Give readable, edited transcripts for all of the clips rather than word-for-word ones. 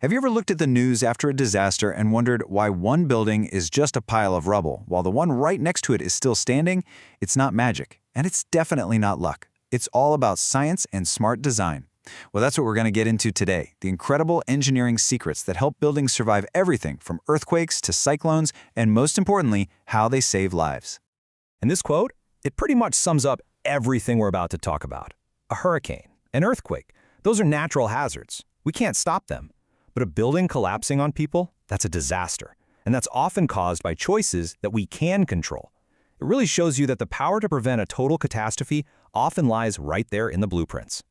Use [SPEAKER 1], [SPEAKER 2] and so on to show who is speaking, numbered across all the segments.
[SPEAKER 1] Have you ever looked at the news after a disaster and wondered why one building is just a pile of rubble while the one right next to it is still standing? It's not magic, and it's definitely not luck. It's all about science and smart design. Well, that's what we're going to get into today, the incredible engineering secrets that help buildings survive everything from earthquakes to cyclones, and most importantly, how they save lives.
[SPEAKER 2] And this quote, it pretty much sums up everything we're about to talk about. A hurricane, an earthquake, those are natural hazards. We can't stop them. But a building collapsing on people, that's a disaster. And that's often caused by choices that we can control. It really shows you that the power to prevent a total catastrophe often lies right there in the blueprints.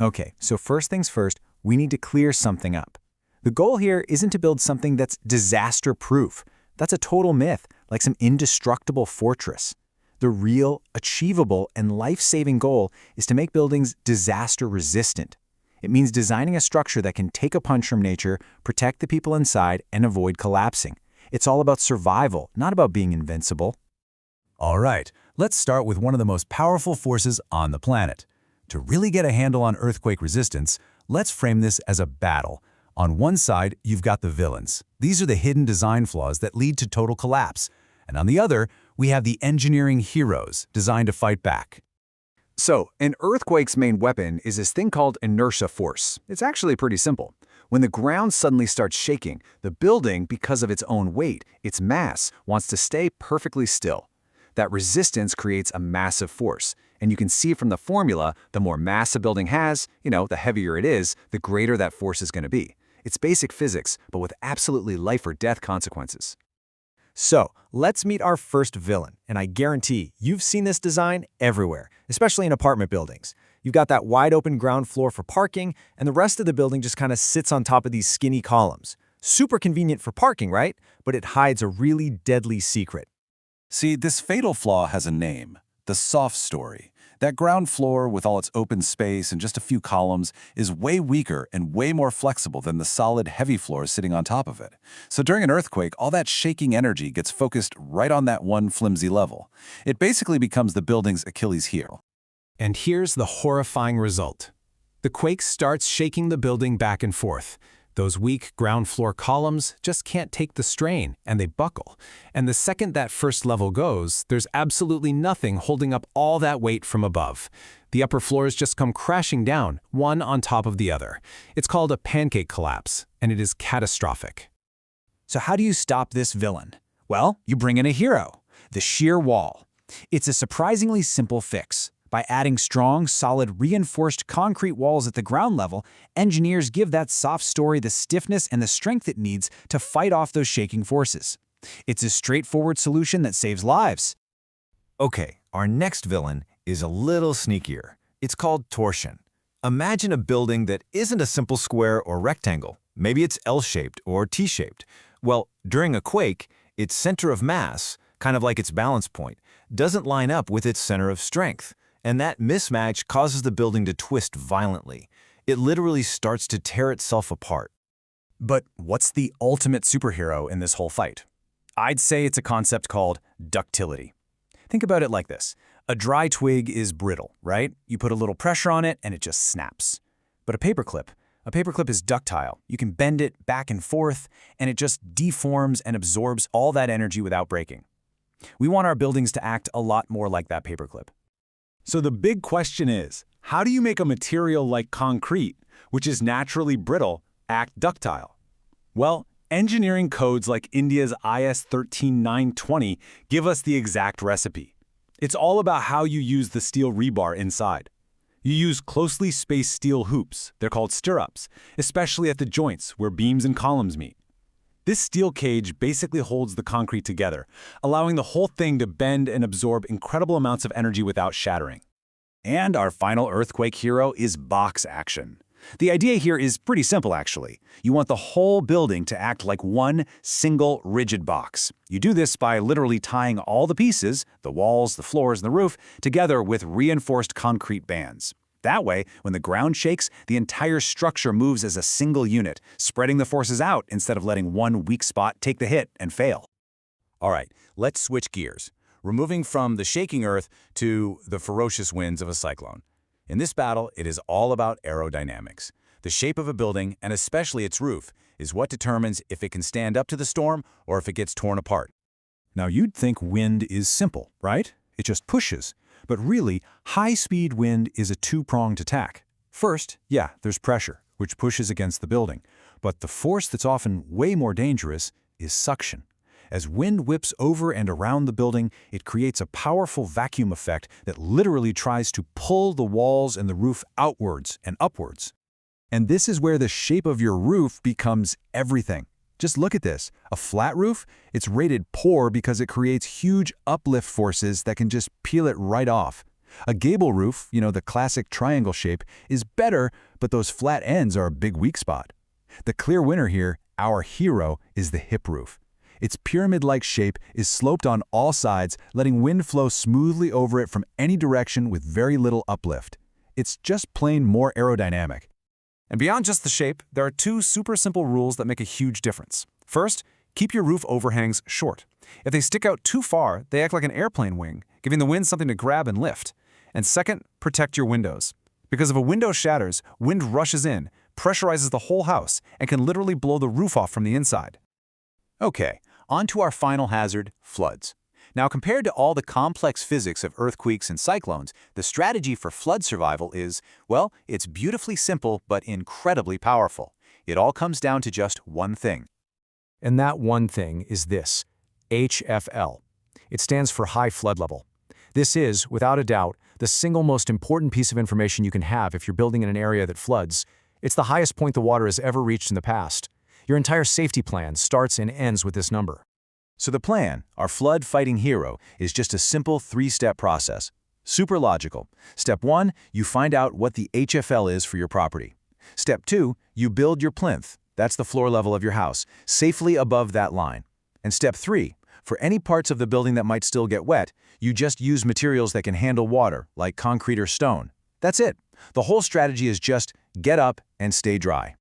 [SPEAKER 1] Okay, so first things first, we need to clear something up. The goal here isn't to build something that's disaster-proof. That's a total myth, like some indestructible fortress. The real, achievable, and life-saving goal is to make buildings disaster-resistant. It means designing a structure that can take a punch from nature, protect the people inside, and avoid collapsing. It's all about survival, not about being invincible.
[SPEAKER 3] All right, let's start with one of the most powerful forces on the planet. To really get a handle on earthquake resistance, let's frame this as a battle. On one side, you've got the villains. These are the hidden design flaws that lead to total collapse. And on the other, we have the engineering heroes designed to fight back.
[SPEAKER 1] So, an earthquake's main weapon is this thing called inertia force. It's actually pretty simple. When the ground suddenly starts shaking, the building, because of its own weight, its mass, wants to stay perfectly still. That resistance creates a massive force. And you can see from the formula, the more mass a building has, the heavier it is, the greater that force is going to be. It's basic physics, but with absolutely life or death consequences.
[SPEAKER 2] So, let's meet our first villain, and I guarantee you've seen this design everywhere, especially in apartment buildings. You've got that wide-open ground floor for parking, and the rest of the building just kind of sits on top of these skinny columns. Super convenient for parking, right? But it hides a really deadly secret.
[SPEAKER 3] See, this fatal flaw has a name, the soft story. That ground floor with all its open space and just a few columns is way weaker and way more flexible than the solid, heavy floors sitting on top of it. So during an earthquake, all that shaking energy gets focused right on that one flimsy level. It basically becomes the building's Achilles heel.
[SPEAKER 2] And here's the horrifying result. The quake starts shaking the building back and forth. Those weak ground floor columns just can't take the strain, and they buckle. And the second that first level goes, there's absolutely nothing holding up all that weight from above. The upper floors just come crashing down, one on top of the other. It's called a pancake collapse, and it is catastrophic.
[SPEAKER 1] So how do you stop this villain? Well, you bring in a hero, the shear wall. It's a surprisingly simple fix. By adding strong, solid, reinforced concrete walls at the ground level, engineers give that soft story the stiffness and the strength it needs to fight off those shaking forces. It's a straightforward solution that saves lives.
[SPEAKER 4] Okay, our next villain is a little sneakier. It's called torsion. Imagine a building that isn't a simple square or rectangle. Maybe it's L-shaped or T-shaped. Well, during a quake, its center of mass, kind of like its balance point, doesn't line up with its center of strength. And that mismatch causes the building to twist violently. It literally starts to tear itself apart.
[SPEAKER 1] But what's the ultimate superhero in this whole fight? I'd say it's a concept called ductility. Think about it like this. A dry twig is brittle, right? You put a little pressure on it and it just snaps. But a paperclip is ductile. You can bend it back and forth and it just deforms and absorbs all that energy without breaking. We want our buildings to act a lot more like that paperclip.
[SPEAKER 5] So the big question is, how do you make a material like concrete, which is naturally brittle, act ductile? Well, engineering codes like India's IS 13920 give us the exact recipe. It's all about how you use the steel rebar inside. You use closely spaced steel hoops, they're called stirrups, especially at the joints where beams and columns meet. This steel cage basically holds the concrete together, allowing the whole thing to bend and absorb incredible amounts of energy without shattering.
[SPEAKER 1] And our final earthquake hero is box action. The idea here is pretty simple, actually. You want the whole building to act like one single rigid box. You do this by literally tying all the pieces, the walls, the floors, and the roof, together with reinforced concrete bands. That way, when the ground shakes, the entire structure moves as a single unit, spreading the forces out instead of letting one weak spot take the hit and fail.
[SPEAKER 3] All right, let's switch gears, removing from the shaking earth to the ferocious winds of a cyclone. In this battle, it is all about aerodynamics.
[SPEAKER 1] The shape of a building, and especially its roof, is what determines if it can stand up to the storm or if it gets torn apart.
[SPEAKER 5] Now you'd think wind is simple, right? It just pushes. But really, high-speed wind is a two-pronged attack. First, yeah, there's pressure, which pushes against the building. But the force that's often way more dangerous is suction. As wind whips over and around the building, it creates a powerful vacuum effect that literally tries to pull the walls and the roof outwards and upwards. And this is where the shape of your roof becomes everything. Just look at this. A flat roof, it's rated poor because it creates huge uplift forces that can just peel it right off. A gable roof, the classic triangle shape, is better, but those flat ends are a big weak spot. The clear winner here, our hero, is the hip roof. Its pyramid-like shape is sloped on all sides, letting wind flow smoothly over it from any direction with very little uplift. It's just plain more aerodynamic.
[SPEAKER 1] And beyond just the shape, there are two super simple rules that make a huge difference. First, keep your roof overhangs short. If they stick out too far, they act like an airplane wing, giving the wind something to grab and lift. And second, protect your windows. Because if a window shatters, wind rushes in, pressurizes the whole house, and can literally blow the roof off from the inside. Okay, on to our final hazard, floods. Now, compared to all the complex physics of earthquakes and cyclones, the strategy for flood survival is, well, it's beautifully simple but incredibly powerful. It all comes down to just one thing.
[SPEAKER 2] And that one thing is this, HFL. It stands for high flood level. This is, without a doubt, the single most important piece of information you can have if you're building in an area that floods. It's the highest point the water has ever reached in the past. Your entire safety plan starts and ends with this number.
[SPEAKER 1] So the plan, our flood-fighting hero, is just a simple three-step process. Super logical. Step 1, you find out what the HFL is for your property. Step 2, you build your plinth, that's the floor level of your house, safely above that line. And step 3, for any parts of the building that might still get wet, you just use materials that can handle water, like concrete or stone. That's it. The whole strategy is just get up and stay dry.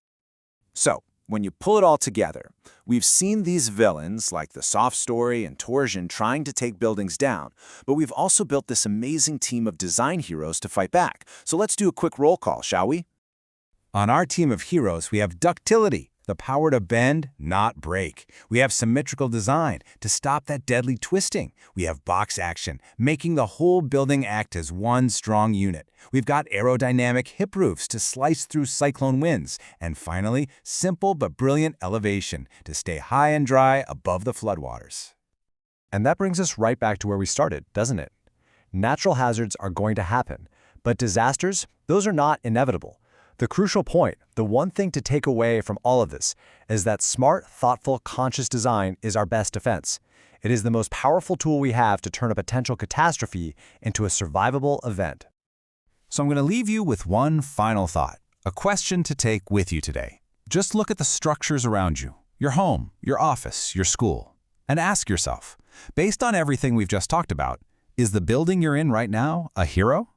[SPEAKER 1] So, when you pull it all together, we've seen these villains like the soft Storey and Torsion trying to take buildings down, but we've also built this amazing team of design heroes to fight back. So let's do a quick roll call, shall we? On our team of heroes, we have Ductility, the power to bend, not break. We have symmetrical design to stop that deadly twisting. We have box action, making the whole building act as one strong unit. We've got aerodynamic hip roofs to slice through cyclone winds. And finally, simple but brilliant elevation to stay high and dry above the floodwaters.
[SPEAKER 2] And that brings us right back to where we started, doesn't it? Natural hazards are going to happen, but disasters, those are not inevitable. The crucial point, the one thing to take away from all of this, is that smart, thoughtful, conscious design is our best defense. It is the most powerful tool we have to turn a potential catastrophe into a survivable event.
[SPEAKER 1] So I'm going to leave you with one final thought, a question to take with you today. Just look at the structures around you, your home, your office, your school, and ask yourself, based on everything we've just talked about, is the building you're in right now a hero?